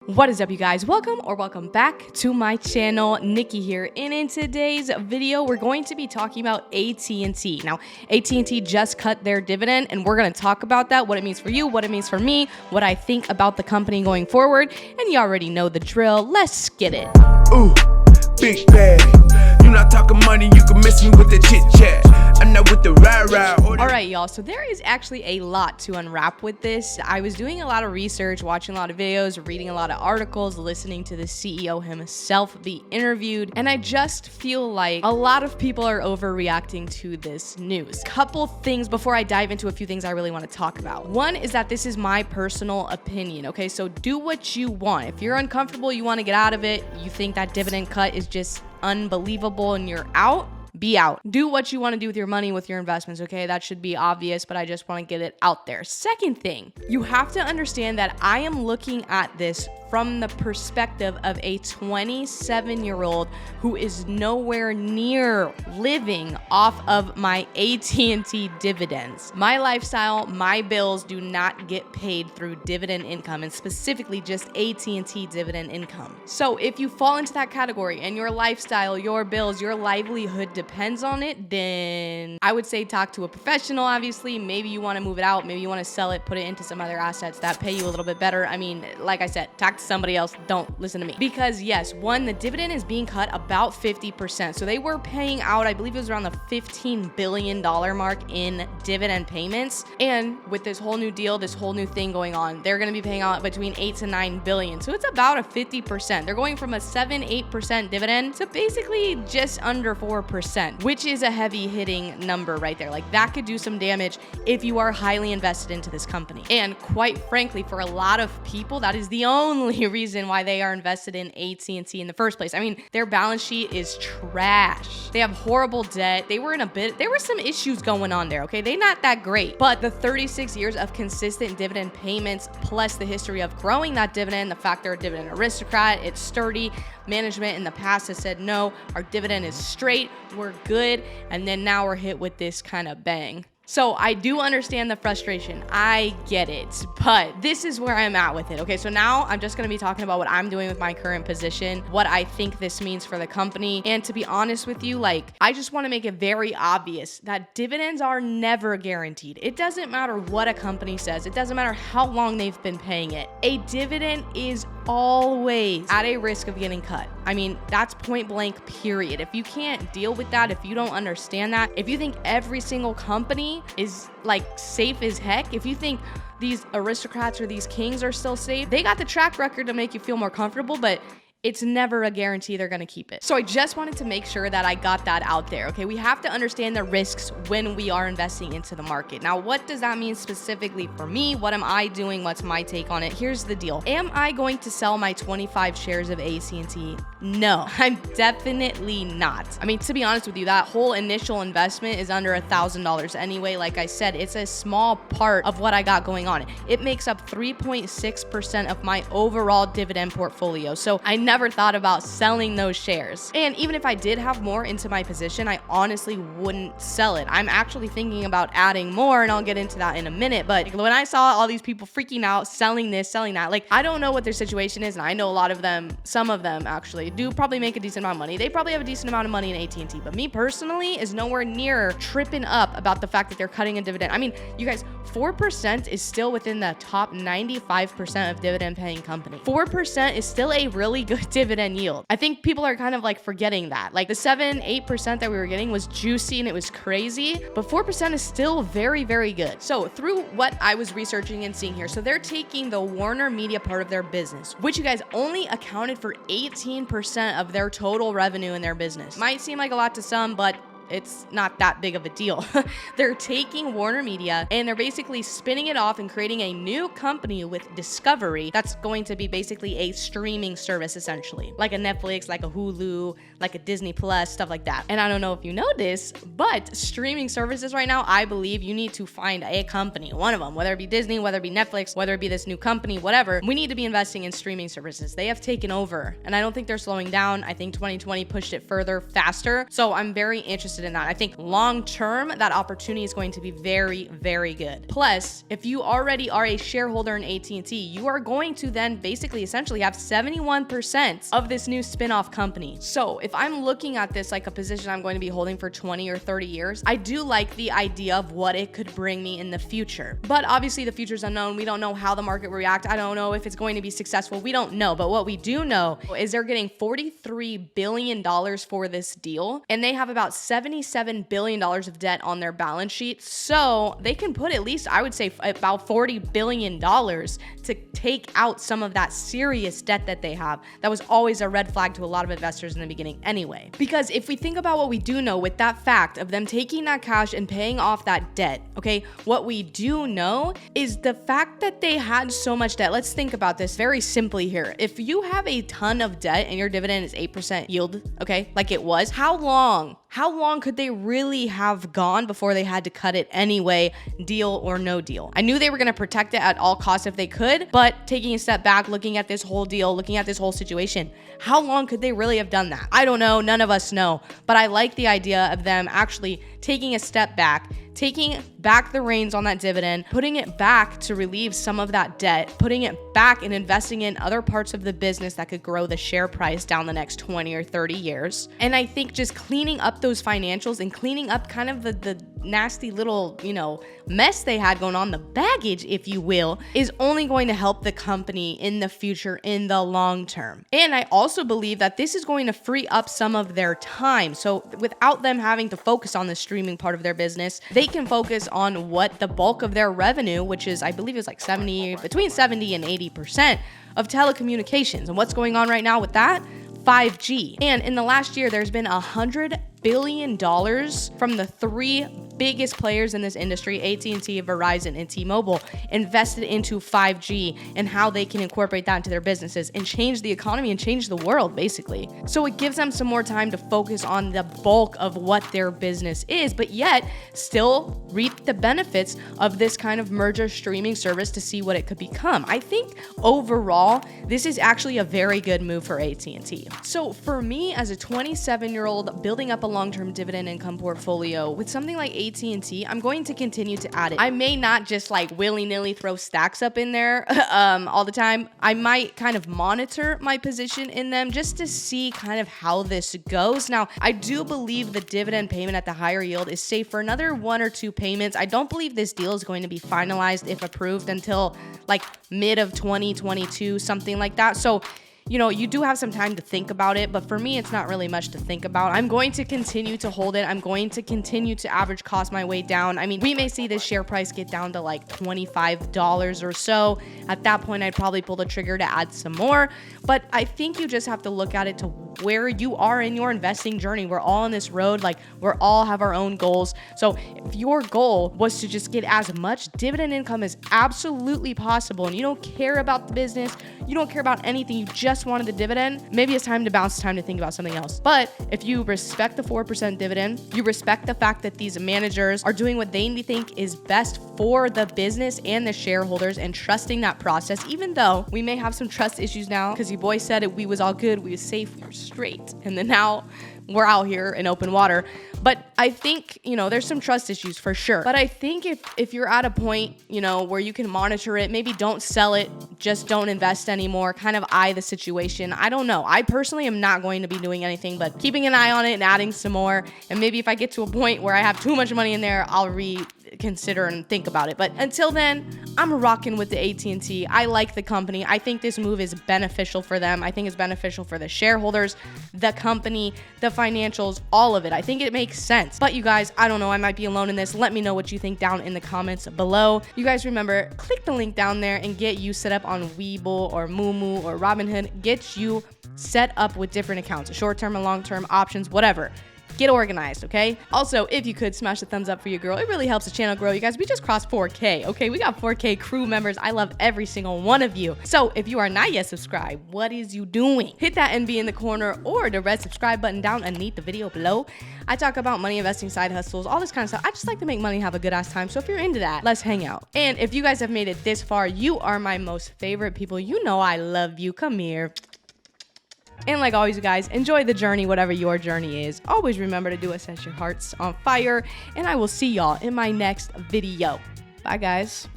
What is up, you guys? Welcome back to my channel. Nikki here, and in today's video we're going to be talking about AT&T. Now, AT&T just cut their dividend, and we're going to talk about that, what it means for you, what it means for me, what I think about the company going forward, and you already know the drill. Let's get it. Ooh, big bag. You not talking money, you can miss me with the chit chat. I'm not with the rah-rah. All right, y'all. So there is actually a lot to unwrap with this. I was doing a lot of research, watching a lot of videos, reading a lot of articles, listening to the CEO himself be interviewed, and I just feel like a lot of people are overreacting to this news. Couple things before I dive into a few things I really want to talk about. One is that this is my personal opinion, okay? So do what you want. If you're uncomfortable, you want to get out of it, you think that dividend cut is just unbelievable and you're out, be out. Do what you want to do with your money, with your investments, okay? That should be obvious, but I just want to get it out there. Second thing, you have to understand that I am looking at this from the perspective of a 27-year-old who is nowhere near living off of my AT&T dividends. My lifestyle, my bills do not get paid through dividend income, and specifically just AT&T dividend income. So if you fall into that category and your lifestyle, your bills, your livelihood depends on it, then I would say talk to a professional, obviously. Maybe you want to move it out. Maybe you want to sell it, put it into some other assets that pay you a little bit better. I mean, like I said, talk to somebody else. Don't listen to me. Because yes, one, the dividend is being cut about 50%. So they were paying out, I believe it was around the $15 billion mark in dividend payments. And with this whole new deal, this whole new thing going on, they're going to be paying out between 8 to 9 billion. So it's about a 50%. They're going from a 7-8% dividend to basically just under 4%, which is a heavy hitting number right there. Like that could do some damage if you are highly invested into this company. And quite frankly, for a lot of people, that is the only reason why they are invested in AT&T in the first place. I mean, their balance sheet is trash. They have horrible debt. There were some issues going on there, okay? They're not that great. But the 36 years of consistent dividend payments, plus the history of growing that dividend, the fact they're a dividend aristocrat, it's sturdy. Management in the past has said, no, our dividend is straight, we're good, and then now we're hit with this kind of bang. So I do understand the frustration. I get it, but this is where I'm at with it. Okay, so now I'm just gonna be talking about what I'm doing with my current position, what I think this means for the company. And to be honest with you, like, I just wanna make it very obvious that dividends are never guaranteed. It doesn't matter what a company says. It doesn't matter how long they've been paying it. A dividend is always at a risk of getting cut. I mean, that's point blank, period. If you can't deal with that, if you don't understand that, if you think every single company is like safe as heck, if you think these aristocrats or these kings are still safe, they got the track record to make you feel more comfortable, but it's never a guarantee they're gonna keep it. So I just wanted to make sure that I got that out there, okay? We have to understand the risks when we are investing into the market. Now, what does that mean specifically for me? What am I doing? What's my take on it? Here's the deal. Am I going to sell my 25 shares of AT&T? No, I'm definitely not. I mean, to be honest with you, that whole initial investment is under $1,000 anyway. Like I said, it's a small part of what I got going on. It makes up 3.6% of my overall dividend portfolio. So I never thought about selling those shares. And even if I did have more into my position, I honestly wouldn't sell it. I'm actually thinking about adding more, and I'll get into that in a minute. But when I saw all these people freaking out, selling this, selling that, like, I don't know what their situation is, and I know a lot of them, some of them actually do probably make a decent amount of money. They probably have a decent amount of money in AT&T, but me personally is nowhere near tripping up about the fact that they're cutting a dividend. I mean, you guys, 4% is still within the top 95% of dividend paying company. 4% is still a really good dividend yield. I think people are kind of like forgetting that. Like the 7-8% that we were getting was juicy and it was crazy, but 4% is still very, very good. So through what I was researching and seeing here, so they're taking the Warner Media part of their business, which you guys only accounted for 18% of their total revenue in their business. Might seem like a lot to some, but it's not that big of a deal. They're taking Warner Media and they're basically spinning it off and creating a new company with Discovery that's going to be basically a streaming service, essentially. Like a Netflix, like a Hulu, like a Disney Plus, stuff like that. And I don't know if you know this, but streaming services right now, I believe you need to find a company, one of them, whether it be Disney, whether it be Netflix, whether it be this new company, whatever. We need to be investing in streaming services. They have taken over and I don't think they're slowing down. I think 2020 pushed it further, faster. So I'm very interested interested in that. I think long term, that opportunity is going to be very, very good. Plus, if you already are a shareholder in AT&T, you are going to then basically essentially have 71% of this new spin-off company. So if I'm looking at this like a position I'm going to be holding for 20 or 30 years, I do like the idea of what it could bring me in the future. But obviously the future is unknown. We don't know how the market will react. I don't know if it's going to be successful. We don't know. But what we do know is they're getting $43 billion for this deal, and they have about $77 billion of debt on their balance sheet. So they can put at least, I would say, about $40 billion to take out some of that serious debt that they have. That was always a red flag to a lot of investors in the beginning anyway. Because if we think about what we do know with that fact of them taking that cash and paying off that debt, okay, what we do know is the fact that they had so much debt. Let's think about this very simply here. If you have a ton of debt and your dividend is 8% yield, okay, like it was, how long could they really have gone before they had to cut it anyway, deal or no deal? I knew they were going to protect it at all costs if they could, but taking a step back, looking at this whole deal, looking at this whole situation, how long could they really have done that? I don't know. None of us know. But I like the idea of them actually taking a step back, taking back the reins on that dividend, putting it back to relieve some of that debt, putting it back and investing in other parts of the business that could grow the share price down the next 20 or 30 years. And I think just cleaning up those financials and cleaning up kind of the nasty little, mess they had going on, the baggage, if you will, is only going to help the company in the future in the long term. And I also believe that this is going to free up some of their time. So without them having to focus on the streaming part of their business, they can focus on what the bulk of their revenue, which is, I believe, is like between 70 and 80% of telecommunications. And what's going on right now with that? 5G. And in the last year, there's been $100 billion from the three biggest players in this industry, AT&T, Verizon, and T-Mobile, invested into 5G and how they can incorporate that into their businesses and change the economy and change the world, basically. So it gives them some more time to focus on the bulk of what their business is, but yet still reap the benefits of this kind of merger streaming service to see what it could become. I think overall, this is actually a very good move for AT&T. So for me, as a 27-year-old building up a long-term dividend income portfolio with something like AT&T, I'm going to continue to add it. I may not just like willy-nilly throw stacks up in there all the time. I might kind of monitor my position in them just to see kind of how this goes. Now, I do believe the dividend payment at the higher yield is safe for another 1 or 2 payments. I don't believe this deal is going to be finalized, if approved, until like mid of 2022, something like that. So you do have some time to think about it, but for me, it's not really much to think about. I'm going to continue to hold it. I'm going to continue to average cost my way down. I mean, we may see this share price get down to like $25 or so. At that point, I'd probably pull the trigger to add some more. But I think you just have to look at it to where you are in your investing journey. We're all on this road. Like, we all have our own goals. So if your goal was to just get as much dividend income as absolutely possible, and you don't care about the business, you don't care about anything, you just wanted the dividend, maybe it's time to bounce, time to think about something else. But if you respect the 4% dividend, you respect the fact that these managers are doing what they think is best for the business and the shareholders and trusting that process, even though we may have some trust issues now, because your boy said it, we was all good, we was safe, we were straight. And then now we're out here in open water. But I think, there's some trust issues for sure. But I think if you're at a point, where you can monitor it, maybe don't sell it, just don't invest anymore, kind of eye the situation. I don't know. I personally am not going to be doing anything but keeping an eye on it and adding some more. And maybe if I get to a point where I have too much money in there, I'll reconsider and think about it. But until then, I'm rocking with the AT&T. I like the company. I think this move is beneficial for them. I think it's beneficial for the shareholders, the company, the financials, all of it. I think it makes sense. But you guys, I don't know, I might be alone in this. Let me know what you think down in the comments below. You guys remember, click the link down there and get you set up on Webull or Moomoo or Robinhood. Get you set up with different accounts, short-term and long-term options, whatever. Get organized, okay? Also, if you could smash the thumbs up for your girl, it really helps the channel grow. You guys, we just crossed 4K, okay? We got 4K crew members. I love every single one of you. So if you are not yet subscribed, what is you doing? Hit that NB in the corner or the red subscribe button down underneath the video below. I talk about money investing, side hustles, all this kind of stuff. I just like to make money and have a good ass time. So if you're into that, let's hang out. And if you guys have made it this far, you are my most favorite people. You know I love you. Come here. And like always, you guys, enjoy the journey, whatever your journey is. Always remember to do it, set your hearts on fire. And I will see y'all in my next video. Bye, guys.